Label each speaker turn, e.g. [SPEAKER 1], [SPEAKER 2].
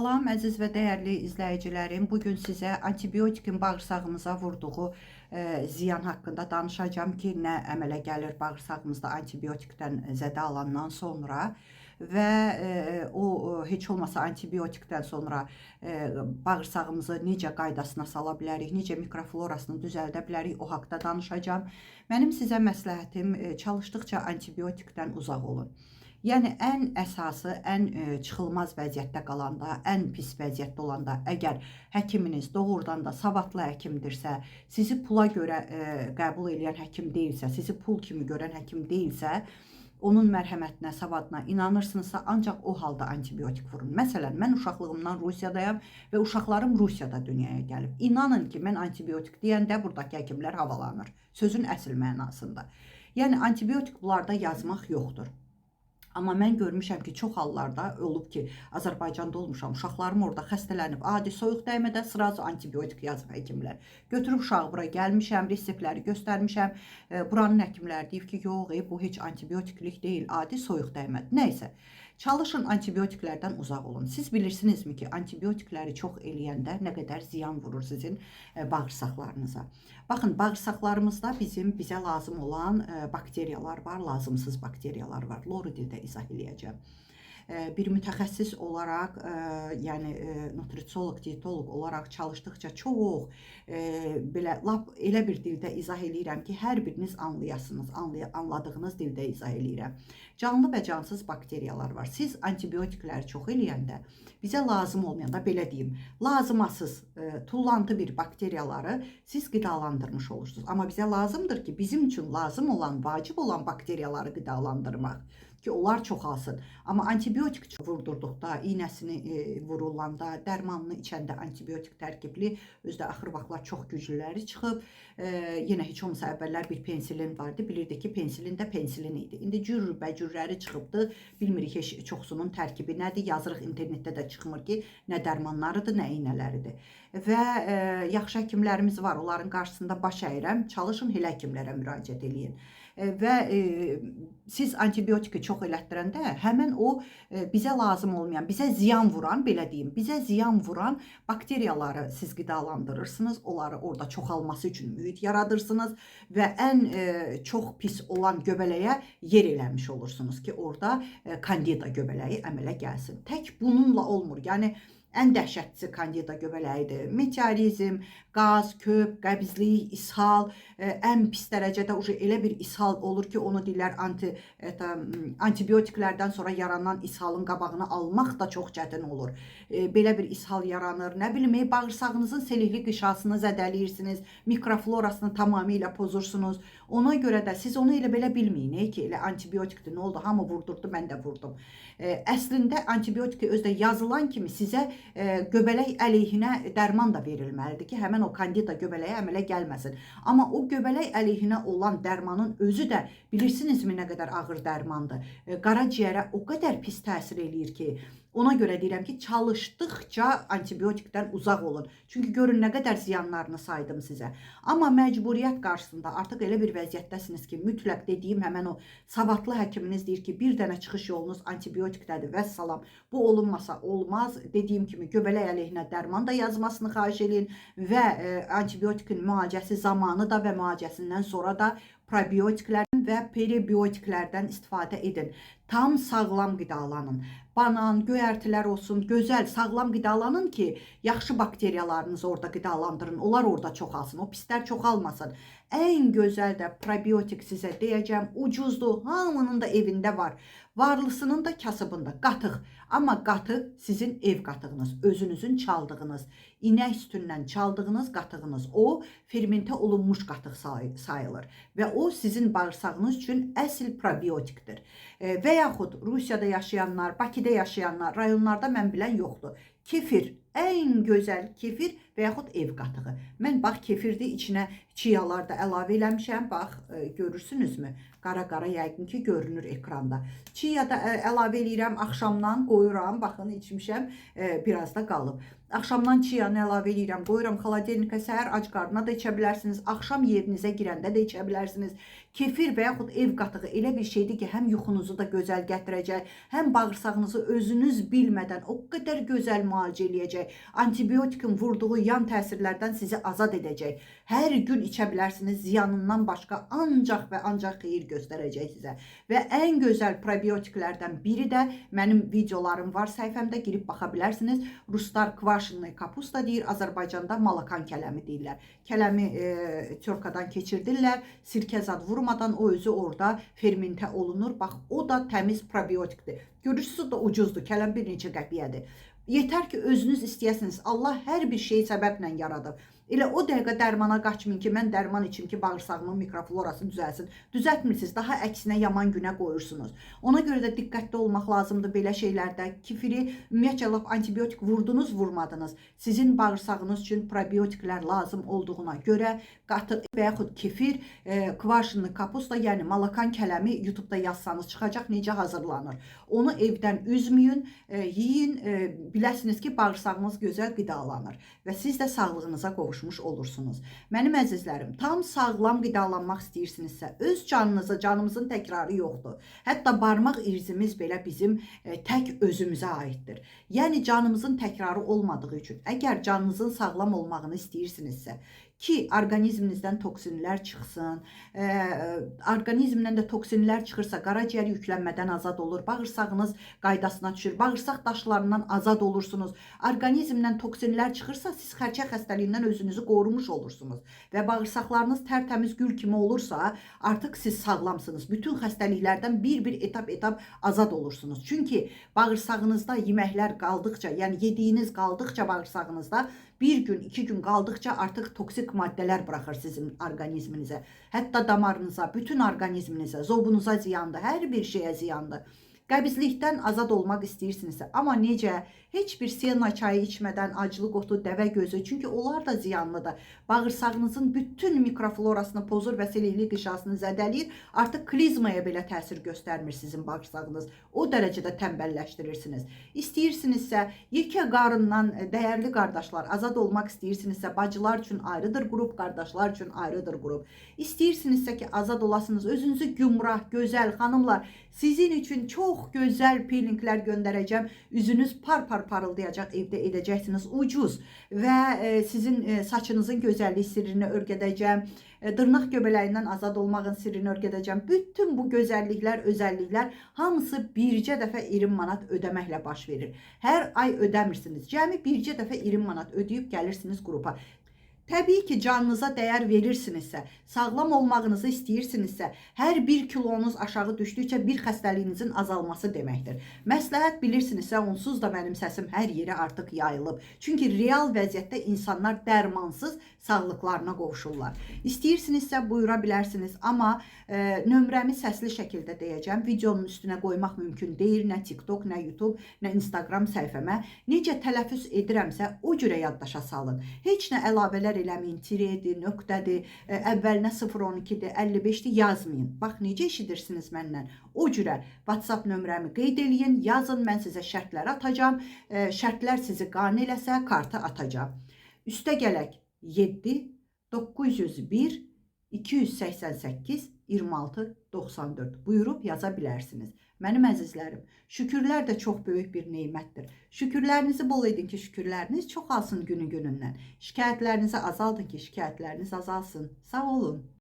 [SPEAKER 1] Salam əziz və dəyərli izləyicilərim. Bugün sizə antibiotikin bağırsağımıza vurduğu ziyan haqqında danışacağım ki, nə əmələ gəlir bağırsağımızda antibiotikdən zədə alandan sonra və heç olmasa antibiotikdən sonra bağırsağımızı necə qaydasına sala bilərik, necə mikroflorasını düzəldə bilərik, o haqqda danışacağım. Mənim sizə məsləhətim çalışdıqca antibiotikdən uzaq olun. Yəni, ən əsası, ən çıxılmaz vəziyyətdə qalanda, ən pis vəziyyətdə olanda, əgər həkiminiz doğrudan da savadlı həkimdirsə, sizi pula görə qəbul edən həkim deyilsə, sizi pul kimi görən həkim deyilsə, onun mərhəmətinə, savadına inanırsınızsa, ancaq o halda antibiotik vurun. Məsələn, mən uşaqlığımdan Rusiyadayam və uşaqlarım Rusiyada dünyaya gəlib. İnanın ki, mən antibiotik deyəndə buradakı həkimlər havalanır. Sözün əsl mənasında. Yəni, antibiotik bunlarda yazmaq yoxdur. Amma mən görmüşəm ki, çox hallarda olub ki, Azərbaycanda olmuşam, uşaqlarım orada xəstələnib, adi soyuq dəymədə sırası antibiotik yazıb həkimlər. Götürüb uşağı bura gəlmişəm, reseptləri göstərmişəm, buranın həkimləri deyib ki, yox, bu heç antibiotiklik deyil, adi soyuq dəymədi. Nəysə, çalışın antibiotiklərdən uzaq olun. Siz bilirsinizmi ki, antibiotikləri çox eləyəndə nə qədər ziyan vurur sizin bağırsaqlarınıza. Baxın, bağırsaqlarımızda bizə lazım olan bakteriyalar var, lazımsız bakteriyalar var. Loru dildə izah eləyəcəm. Bir mütəxəssis olaraq, yəni nutrisiolog, diyetolog olaraq çalışdıqca çox elə bir dildə izah eləyirəm ki, hər biriniz anlayasınız, anladığınız dildə izah eləyirəm. Canlı və cansız bakteriyalar var. Siz antibiotikləri çox eləyəndə, bizə lazım olmayanda, belə deyim, lazımasız, tullantı bir bakteriyaları siz qidalandırmış olursunuz. Amma bizə lazımdır ki, bizim üçün lazım olan, vacib olan bakteriyaları qidalandırmaq ki, onlar çoxalsın. Amma antibiotik vurdurduqda, iynəsini vurulanda, dərmanını içəndə antibiotik tərkibli, özdə axır vaxtlar çox güclüləri çıxıb. Yenə heç olmasa əvvəllər bir pensilin vardı, bilirdi ki, pensilin də pensilin idi. İndi cürbəcürləri çıxıbdı, bilmirik heç çoxsunun tərkibi nədir, yazırıq internetdə də çıxmır ki, nə dərmanlarıdır, nə iynələridir. Və yaxşı həkimlərimiz var, onların qarşısında baş əyirəm, çalışın elə həkimlərə müraciət eləyin. Və siz antibiotiki çox elətdirəndə həmən o bizə lazım olmayan, bizə ziyan vuran, belə deyim, bizə ziyan vuran bakteriyaları siz qidalandırırsınız, onları orada çoxalması üçün mühit yaradırsınız və ən çox pis olan göbələyə yer eləmiş olursunuz ki, orada kandida göbələyi əmələ gəlsin. Tək bununla olmur, yəni ən dəhşətlisi kandida göbələyidir. Meteorizm, qaz, köp, qəbizlik, ishal, ən pis dərəcədə elə bir ishal olur ki, onu deyirlər antibiotiklərdən sonra yaranan ishalın qabağını almaq da çox çətin olur. Belə bir ishal yaranır, nə bilim, bağırsağınızın selikli qişasını zədələyirsiniz, mikroflorasını tamamilə pozursunuz. Ona görə də siz onu elə belə bilməyin ki, elə antibiotikdir, nə oldu, hamı vurdurdu, mən də vurdum. Əslində antibiotiki özdə yazılan kimi sizə göbələk əleyhinə dərman da verilməlidir ki, həmən o kandida göbələyə əmələ gəlməsin. Amma o göbələk əleyhinə olan dərmanın özü də bilirsinizmi nə qədər ağır dərmandır. Qaraciyərə o qədər pis təsir eləyir ki, ona görə deyirəm ki, çalışdıqca antibiotikdən uzaq olun. Çünki görün nə qədər ziyanlarını saydım sizə. Amma məcburiyyət qarşısında artıq elə bir vəziyyətdəsiniz ki, mütləq dediyim həmən o savadlı həkiminiz deyir ki, bir dənə çıxış yolunuz antibiotikdədir, vəssalam. Bu olunmasa olmaz. Dediyim kimi göbələk əleyhinə dərman da yazmasını xahiş edin və antibiotikin müalicəsi zamanı da və müalicəsindən sonra da probiotiklərdən və prebiotiklərdən istifadə edin. Tam sağlam qidalanın. Banan, göyərtilər olsun, gözəl, sağlam qidalanın ki, yaxşı bakteriyalarınızı orada qidalandırın. Onlar orada çoxalsın, o pislər çoxalmasın. Ən gözəl də probiotik sizə deyəcəm, ucuzdur, hamının da evində var. Varlısının da kasıbında, qatıq. Amma qatıq sizin ev qatığınız, özünüzün çaldığınız, inək sütündən çaldığınız qatığınız. O, fermentə olunmuş qatıq sayılır və o sizin bağırsağınız üçün əsl probiotikdir. Və yaxud Rusiyada yaşayanlar, Bakıda yaşayanlar, rayonlarda mən bilən yoxdur. Kefir, ən gözəl kefir və yaxud ev qatığı. Mən bax kefirdə içinə çiyalar da əlavə eləmişəm. Bax, görürsünüzmü? Qara-qara yəqin ki, görünür ekranda. Çiya da əlavə eləyirəm, axşamdan qoyuram. Baxın, içmişəm, biraz da qalıb. Axşamdan çiyanı əlavə eləyirəm, qoyuram xaladelnikə, səhər ac qarnına da içə bilərsiniz, axşam yerinizə girəndə də içə bilərsiniz. Kefir və yaxud ev qatığı elə bir şeydir ki, həm yuxunuzu da gözəl gətirəcək, həm bağırsağınızı özünüz bilmədən o qədər gözəl müalicə eləyəcək. Antibiotikin vurduğu yan təsirlərdən sizi azad edəcək. Hər gün içə bilərsiniz. Ziyanından başqa ancaq və ancaq xeyir göstərəcək sizə. Və ən gözəl probiotiklərdən biri də mənim videolarım var səhifəmdə, girib baxa bilərsiniz. Ruslar kvaşinli kapusta deyir, Azərbaycanda malakan kələmi deyirlər. Kələmi tyorkadan keçirdirlər, sirkə zad vurmadan o özü orada fermentə olunur. Bax, o da təmiz probiotikdir. Görürsünüz da ucuzdur, kələm bir neçə qəpiyyədir. Yetər ki, özünüz istəyəsiniz. Allah hər bir şeyi səbəblə yaradıb. Elə o dəqiqə dərmana qaçmayın ki, mən dərman içim ki, bağırsağımın mikroflorası düzəlsin. Düzəltmirsiniz, daha əksinə yaman günə qoyursunuz. Ona görə də diqqətli olmaq lazımdır belə şeylərdə. Kifiri ümumiyyətlə antibiotik vurdunuz, vurmadınız. Sizin bağırsağınız üçün probiotiklər lazım olduğuna görə qatıq və yaxud kefir, kvaşinli kapusta, yəni malakan kələmi YouTube-da yazsanız çıxacaq necə hazırlanır. Onu evdən üzməyin, yeyin, biləsiniz ki, bağırsağınız gözəl qidalanır və siz də sağlığınıza qovuşmuş olursunuz. Mənim əzizlərim, tam sağlam qidalanmaq istəyirsinizsə, öz canınıza, canımızın təkrarı yoxdur. Hətta barmaq irzimiz belə bizim tək özümüzə aiddir. Yəni canımızın təkrarı olmadığı üçün, əgər canınızın sağlam olmağını istəyirsinizsə, ki orqanizminizdən toksinlər çıxsın, orqanizmdən də toksinlər çıxırsa qaraciyər yüklənmədən azad olur, bağırsağınız qaydasına düşür, bağırsaq daşlarından azad olursunuz. Orqanizmdən toksinlər çıxırsa siz xərçəng xəstəliyindən özünüzü qorumuş olursunuz və bağırsaqlarınız tərtəmiz gül kimi olursa artıq siz sağlamsınız. Bütün xəstəliklərdən bir etap azad olursunuz. Çünki bağırsağınızda yeməklər qaldıqca, yəni yediyiniz qaldıqca bağırsağınızda bir gün, 2 gün qaldıqca artıq toksik maddələr buraxır sizin orqanizminizə. Hətta damarınıza, bütün orqanizminizə, zobunuza ziyandır, hər bir şeyə ziyandır. Qəbizlikdən azad olmaq istəyirsinizsə, amma necə? Heç bir sena çayı içmədən, acılı qotu, dəvə gözü, çünki onlar da ziyanlıdır. Bağırsağınızın bütün mikroflorasını pozur və selektiv qişasını zədələyir. Artıq klizmaya belə təsir göstərmir sizin bağırsağınız. O dərəcədə tənbəlləşdirirsiniz. İstəyirsinizsə, yekə qarından dəyərli qardaşlar, azad olmaq istəyirsinizsə, bacılar üçün ayrıdır qrup, qardaşlar üçün ayrıdır qrup. İstəyirsinizsə ki, azad olasınız, özünüzü gümrah, gözəl xanımlar, sizin üçün çox gözəl peelinglər göndərəcəm. Üzünüz par-par parıldayacaq, evdə edəcəksiniz, ucuz və sizin saçınızın gözəllik sirrini öyrədəcəm. Dırnaq göbələyindən azad olmağın sirrini öyrədəcəm. Bütün bu gözəlliklər, özəlliklər hamısı bircə dəfə 20 manat ödəməklə baş verir. Hər ay ödəmirsiniz. Cəmi bircə dəfə 20 manat ödəyib gəlirsiniz qrupa. Təbii ki, canınıza dəyər verirsinizsə, sağlam olmağınızı istəyirsinizsə, hər 1 kilonuz aşağı düşdükcə bir xəstəliyinizin azalması deməkdir. Məsləhət bilirsinizsə, onsuz da mənim səsim hər yerə artıq yayılıb. Çünki real vəziyyətdə insanlar dərmansız sağlıqlarına qovuşurlar. İstəyirsinizsə, buyura bilərsiniz, amma nömrəmi səsli şəkildə deyəcəm. Videonun üstünə qoymaq mümkün deyil, nə TikTok, nə YouTube, nə Instagram səhifəmə. Necə tələffüz edirəmsə, o cürə yaddaşa salın. Heç nə əlavələr eləməyin, tiredir, nöqtədir, əvvəlinə 012-dir, 55-dir, yazmayın. Bax, necə eşidirsiniz məndən? O cürə WhatsApp nömrəmi qeyd eləyin, yazın, mən sizə şərtlər atacam. Şərtlər sizi qane eləsə, kartı atacam. Üstə gələk 7 901 288 26 94 buyurub yaza bilərsiniz. Mənim əzizlərim, şükürlər də çox böyük bir neymətdir. Şükürlərinizi bol edin ki, şükürləriniz çoxalsın günü günündən. Şikayətlərinizi azaldın ki, şikayətləriniz azalsın. Sağ olun.